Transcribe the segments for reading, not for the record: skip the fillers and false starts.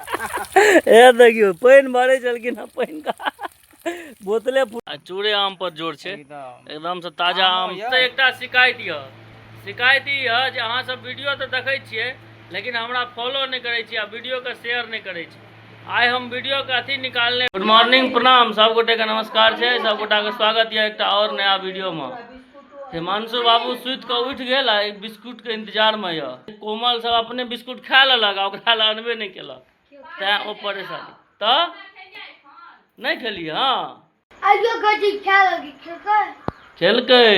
ए देखियो पानी भरे चलकिन पानी का बोतले चूड़े आम पर जोर छे एकदम से ताजा आम। तो एकटा शिकायत ये जे अहाँ सब वीडियो तो देखे छिए लेकिन हमरा फॉलो नहीं करे छी आ वीडियो के शेयर नहीं करे छी। आइ हम वीडियो के अथी निकालने। गुड मॉर्निंग, प्रणाम सब गोटे के नमस्कार है। सब गोटा के स्वागत है एक और नया वीडियो में। हिमांशु बाबू सुत के उठ गेल आ बिस्कुट के इंतजार में ये। कोमल सब अपने बिस्कुट खा लेलक आ ओकरा ला अनबे नहीं केलक तैं ओ परेशानी। तो नहीं खेली? हाँ खेलकै।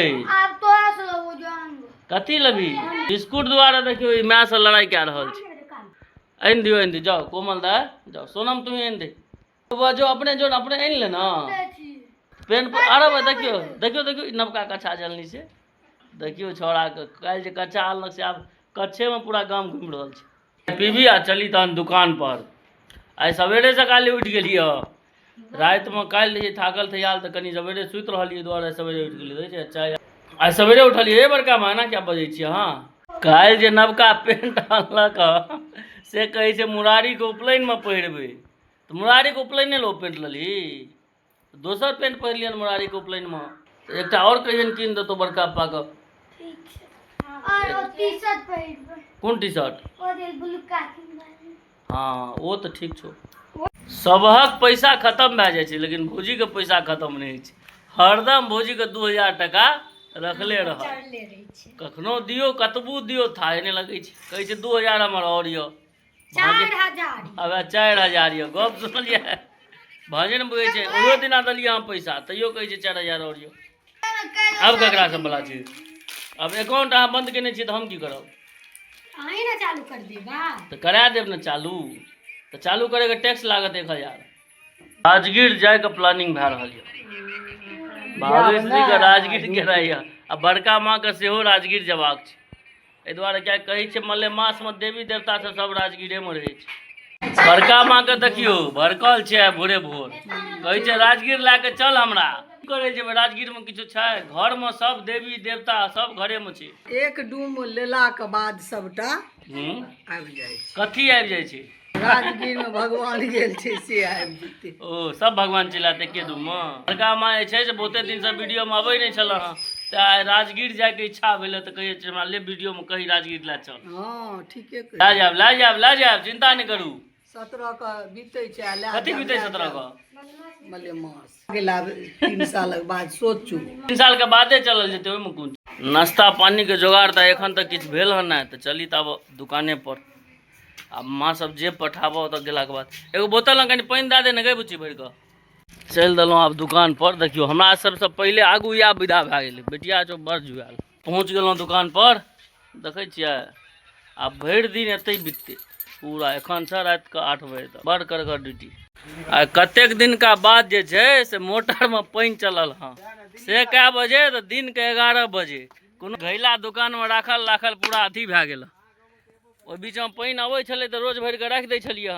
कथी लबी? बिस्कुट द्वारा देखियो माँ से लड़ाई क्या रहल छै। आइन दियो जाओ कोमल दा जाओ। सोनम तुम आइन दे जो अपने आइन ले ना पेन पर। अरे देखियो देखियो देखियो नवका कच्छा जलनी से देखियो छोड़ा के काल जे कच्छा आनलक से आब कच्छे में पूरा गांव घूम रहल छै। पीबी आ चली तहन दुकान पर। आई सवेरे सकाले उठ गेलिए। रात में काल रही थाकल थैयाल तो कनी सवेरे सुत रही द्वारे सवेरे उठ गेलिए। चाय आई सवेरे उठलिए बड़का माना क्या बजे छी। हाँ काल जे नवका पेंट आनलक से कहे छै मुरारी के उपनयन में पहिरबे। तो मुरारी के उपनयन लो पेंट लली दोसर पेंट पहिरलियन मुरारी के उपनयन में। तो एक और कहियन कीन देतो बड़का पा के। कौन टी शर्ट? हाँ वो तो ठीक छो। सबहक पैसा खत्म भए जाए छै लेकिन भौजी के पैसा खत्म नहीं छै। हरदम भौजी के 2000 टका रखले रह। कखनो दियो कतबू दियो थाहे नहीं लगे छै। कहे छै 2000 हमर और यो 4000। अब 4000 यो गप सुनलिए। भजन बुझे छै ओहो दिना दलिए हम पैसा तैयो कहे छै 4000 और यो। अब ककरा से बला छै? अब अकाउंट अहाँ बंद केने छी तो हम की करब? अहीं ना चालू कर देबा तो करा देब ना चालू। तो चालू करे के टैक्स लागत 1000। राजगीर जाए के प्लानिंग भए रहल है। भावेश जी के राजगीर गेलै आ बड़का माँ के सेहो राजगीर जबाक छै। एहि दुआरे क्या कहे छै मलेमास में देवी देवता सब राजगीरे में रहे छै। बड़का माँ के देखियो भड़कल छै भोरे भोर कहे छै राजगीर ला के चल हमरा। करे छै राजगीर में किछु छै? घर में सब देवी देवता सब घरे में छै। एक डूम लेला के बाद सबटा आबि जाय छै। कथी आबि जाय छै? राजगीर में भगवान गेल छै से आबि जेतै। ओ सब भगवान चिल्लाते के डूम में। बड़का माँ जे छै से बहुते दिन से वीडियो में अबै नहीं छल हँ तो राजगीर जाए के इच्छा भेल तो कहे छै हमरा ले वीडियो में कही राजगीर ला चल। हाँ ठीके ला जाब चिंता नहीं करू। 17 का बीते छै। कथी बीते 17 का? मलेमास गेला 3 साल के बाद सोचू 3 साल के बादे चलल जेते। ओहि में कोन नाश्ता पानी के जोगाड़ तो एखन तक किछु भेल हन नहीं। तो चली तब दुकाने पर। अब माँ सब जे पठाबो तो गेला के बाद एगो बोतल में कनी पानी दे दे न गई बुच्ची भर के। चल दिलों आब दुकान पर। देखियो हमरा सबसे पहले आगू या विदा भए गेलै। बेटिया चो बड़ जुआल। पहुँच गेलों दुकान पर देखे छियै। आब भरि दिन एते बीतते पूरा। एखन से रात के 8 बजे तक बड़ करगर ड्यूटी। आ कतेक दिन का बाद जे छै से मोटर में पानी चलल हाँ से कै बजे तो दिन के 11 बजे। कोनो घैला दुकान में राखल पूरा अथी भए गेल। ओहि बीच में पानी अबै छलै तो रोज भरि के राखि दै छलियै।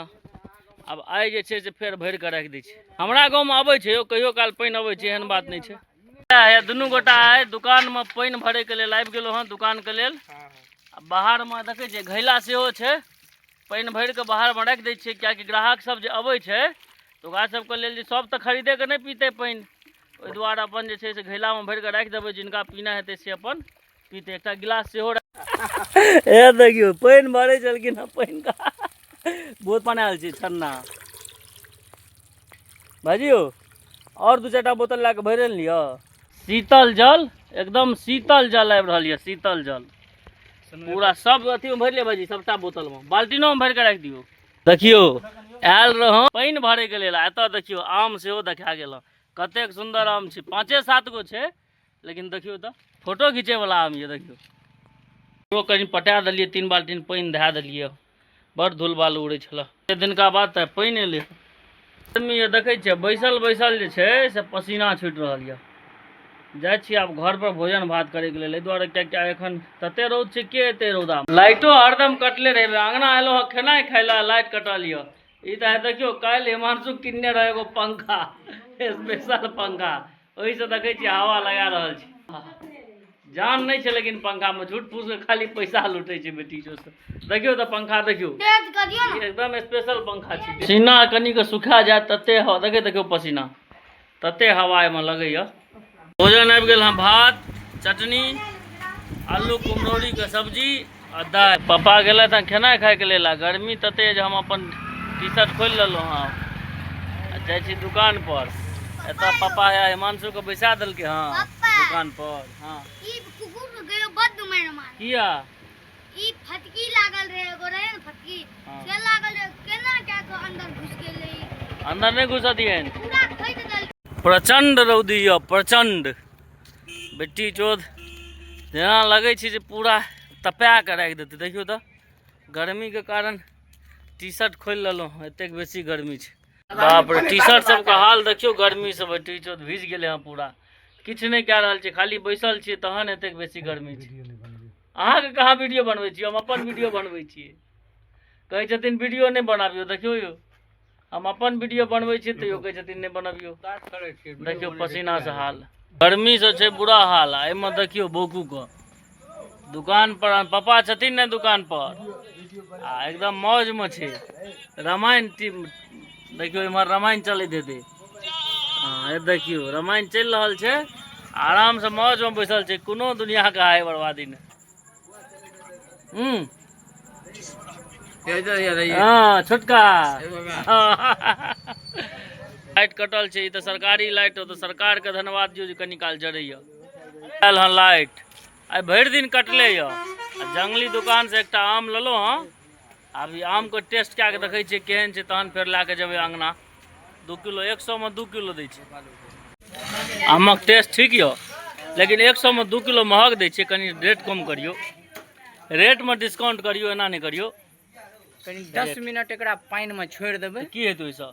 अब आइ जे छै से फेर भरि के राखि दै छै। हमरा गाँव में अबै छै कहियो काल पानी अबै छै एहन बात नहीं छै। दुनू गोटा आइ दुकान में पानी भरे के लेल आबि गेलो हँ दुकान के लेल। बाहर में देखे छियै घैला सेहो छै। पानी भरि के बाहर में राखि दै छियै कियाकि ग्राहक सब जे अबै छै तो ओकरा सबके लेल जे सब तो खरीदे के नहीं पीते पानी। ओहि दुआरे अपन जे छै से घैला में भरि के राखि देबै जिनका पीना हेतै से अपन पीते। एकटा गिलास सेहो ए देखियो पानी भरे चलकिन पानी का बहुत बनायल छै छन्ना। भाजियो और 2-4टा बोतल ला के भरि लियो। शीतल जल एकदम शीतल जल आबि रहल है। शीतल जल पूरा सब अथी में भर ले भाजी सबटा बोतल में बाल्टीनो में भर के राख दियो। देखियो आयल रहो पानी भरे के लेल। एत देखियो आम सेहो देखा गेल कतेक सुंदर आम छै। 5-7 गो छै लेकिन देखियो तो फोटो खींचे वाला आम ये। देखियो कहीं पटा दिलिए 3 बाल्टीन पानी धै दिलिए। बड़ धूल बालू उड़े छल। दिन का बाद तो पानी एले। आदमी ये देखे छियै बैसल बैसल जे छै से पसीना छूटि रहल है। जाए छी आब घर पर भोजन भात करे के लेल। द्वारे क्या एखन तते रौद छै के एते रौदा लाइटो हरदम कटले रहे। अंगना एलो खेनाई खाय ला लाइट कटल ये। ई त देखियो काल हिमांशु किनने रहे एगो पंखा स्पेशल पंखा। ओही से देखे छी हवा लगा रहल छी। जान नहीं है लेकिन पंखा में झूठ फूस के खाली पैसा लूटे छै बेटी जो से। देखियो तो पंखा देखियो तेज करियो ई एकदम स्पेशल पंखा छै। पसीना कनी के सुखा जाए तते हवा देखियो पसीना तते हवा में लगैया। भोजन आबि गेल हँ, भात चटनी आलू कुम्हरौरी के सब्जी आ दालि। पापा गेलथि हँ खेनाइ खायके लेल। गर्मी तते जे हम अपन टी शर्ट खोलि लेलहुँ हँ आ जाइ छी दुकान पर। एतऽ पापा या हिमांशु के बैसा देलकै हँ दुकान पर। हाँ ई कुकुर के गयो बड मार मार किया ई फटकी लागल रहे, एगो रहे न फटकी से लागल रहे, केना क्या के अंदर घुस गेलै, अंदर नहीं घुसा दिए। पूरा खैत देल। प्रचंड रौदी यऽ, प्रचंड बेटी चोद जेना लगै छै जे पूरा तपा के राखि देतै। देखियो तऽ गर्मी के कारण टी शर्ट खोलि लेलहुँ, एतेक बेसी गर्मी छै। बाप रे टी शर्ट सबके हाल देखियो गर्मी से बेटी चोद भीज गेलै हँ पूरा। किछु नहीं कए रहल छै, खाली बैसल छियै तहन एतेक बेसी गर्मी छै। अहाँके कहाँ वीडियो बनबै छियै, हम अपन वीडियो बनबै छियै। कहै छथिन वीडियो नहीं बनाबियो, देखियो यौ हम अपन वीडियो बनबै छियै तैयो कहै छथिन नहीं बनबियो। देखियो पसीना से हाल, गर्मी से छै बुरा हाल। आ एहिमे देखियो बोकू के दुकान पर पापा छथिन ने दुकान पर आ एकदम मौज में छै। रामायण देखियो इमहर रामायण चलैत हेतै। हाँ ये देखियो रामायण चलि रहल छै, आराम से मौज में बैसल छै, कोनो दुनिया के हाय बर्बादी नहीं। हाँ छोटका लाइट कटल छै, ई तऽ सरकारी लाइट हो, तऽ सरकार के धन्यवाद दियौ जे कनी काल जरैया। आयल हँ लाइट, आई भरि दिन कटले य। जंगली दुकान से एकटा आम लेलो हँ, आब ई आम को टेस्ट कए के देखै छियै केहन छै, तहन फेर लए के जेबै अंगना। 2 किलो 100 में 2 किलो दै छै। आमक टेस्ट ठीक य, लेकिन 100 में 2 किलो महग दै छै। कनी रेट कम करियो, रेट में डिस्काउंट करियो, एना नहीं करियो। कनी 10 मिनट एकरा पानि में छोड़ि देबै, की हेतै ओइसँ?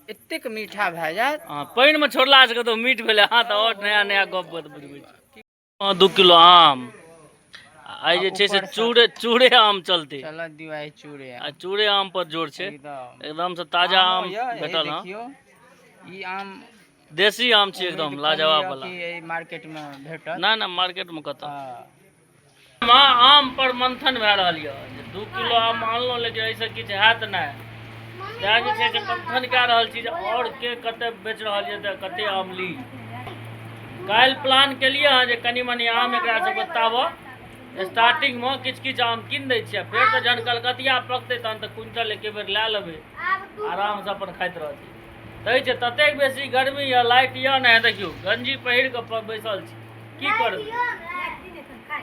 एतेक मीठा भए जायत। हाँ पानि में छोड़ला से कतौ मीठ भेलै। हाँ तऽ और नया नया गप बुझबै छी। 2 किलो आम आई जे छै से चूड़े आम चलते। चलत दियो आई चूड़े आ चूड़े आम पर जोर छै, एकदम से ताजा आम भेटल। हाँ देखियो ई आम देसी आम छै, एकदम लाजवाब वाला। मार्केट में भेटत ना ना मार्केट में कतौ हाँ। आम पर मंथन भए रहल यऽ। 2 किलो आम आनलहुँ, लेकिन एहिसँ किछु हैत नहि। तैं जे छै से मंथन कए रहल छी जे और के कते बेच रहल यऽ, तऽ कते आम ली। काल्हि प्लान केलियै हँ जे कनी मनी आम एकरा सबके ताबऽ स्टार्टिंग में किछु किछु आम कीन दै छियै, फेर तऽ जहन कलकतिया पकतै तहन तऽ क्विंटल एके बेर लए लेबै, आराम से अपन खाइत रहतै। कहै छै ततेक बेसी गर्मी यऽ, लाइट यऽ ने, देखियो गंजी पहिर कऽ बैसल छी, की करबै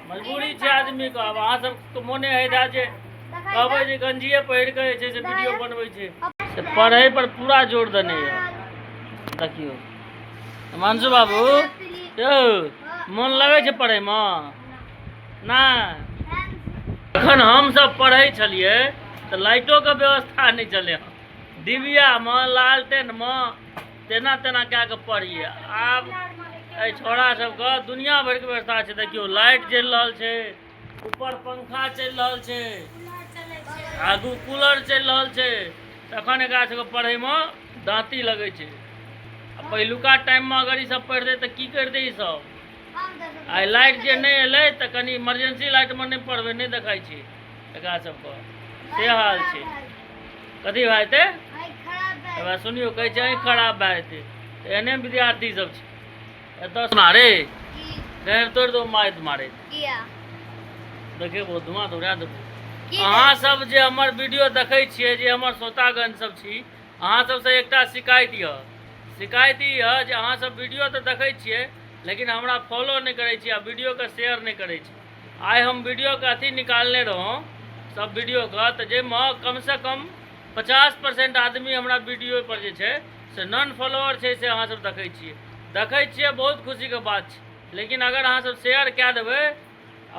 मजबूरी छै आदमी के। अब अहाँ सबके मोने है जे कहबै जे गंजिए पहिर के जे छै से वीडियो बनबै छै, से पढ़ै पर पूरा जोर देने यऽ। देखियो हिमांशु बाबू यौ मोन लगै छै पढ़ै में? नहीं, एखन हमसब पढ़ै छलियै तऽ लाइटो के व्यवस्था नहीं चले, डिबिया में लालटेन में तेना तेना कए के पढ़िए। आब एहि छोड़ा सबके दुनिया भर के व्यवस्था छै। देखियो लाइट जल रहल छै, ऊपर पंखा चलि रहल छै, आगू कूलर चलि रहल छै, तखन एकरा सबके पढ़ै में दाँती लगै छै। आ पहिलुका टाइम में अगर ई सब पढ़ितै तऽ की करितै ई सब? आई लाइट जे नहीं एलै तऽ कनी इमरजेंसी लाइट में नहीं पढ़बै, नहीं देखाई छै एकरा सबके, से हाल छै। कथी भए जेतै? एबा सुनियो कहै छै आँखि खराब भए जेतै। एहने विद्यार्थी सब छै एतऽ सुना रे, फेर तोड़ दो मारि मारे देखेबो धुआं दौड़ा देबो। अहाँ सब जे हमर वीडियो देखै छियै, जे हमर श्रोतागण सब छी, अहाँ सबसे एकटा शिकायत यऽ। शिकायत ई यऽ जे अहाँ सब वीडियो तऽ देखै छियै, लेकिन हमरा फॉलो नहीं करै छी आ वीडियो के शेयर नहीं करै छी। आई हम वीडियो के अथी निकालने रहौं सब वीडियो के, तऽ जाहिमे कम से कम 50% आदमी हमरा वीडियो पर जे छै से नॉन फॉलोअर छै, से अहाँ सब देखै छियै, बहुत खुशी के बात छै। लेकिन अगर अहाँ सब शेयर कए देबै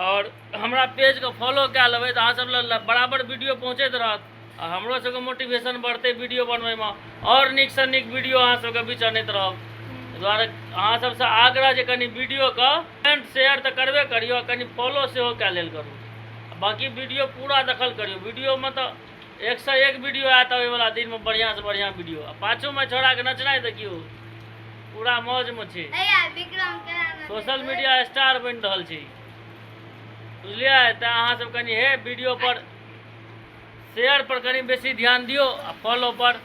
और हमरा पेज के फॉलो कए लेबै तऽ अहाँ सब लग बराबर वीडियो पहुँचैत रहत आ हमरो सबके मोटिवेशन बढ़तै वीडियो बनबै में, और नीक से नीक वीडियो अहाँ सबके बीच आनैत रहब। ताहि दुआरे अहाँ सबसे आग्रह जे कनी वीडियो के कमेंट शेयर तऽ करबे करियो, कनी फॉलो सेहो कए लेल करू। बाकी वीडियो पूरा देखल करियो। वीडियो में तऽ 1 से 1 वीडियो आयत अबै वाला दिन में, बढ़िया से बढ़िया वीडियो। आ पाछू में छोड़ा के नचनाइ देखियो, पूरा मौज में छै, सोशल मीडिया स्टार बनि रहल छै। बुझलिए तऽ अहाँ सब कनी हे वीडियो पर शेयर पर कनी बेसी ध्यान दियो आ फॉलो पर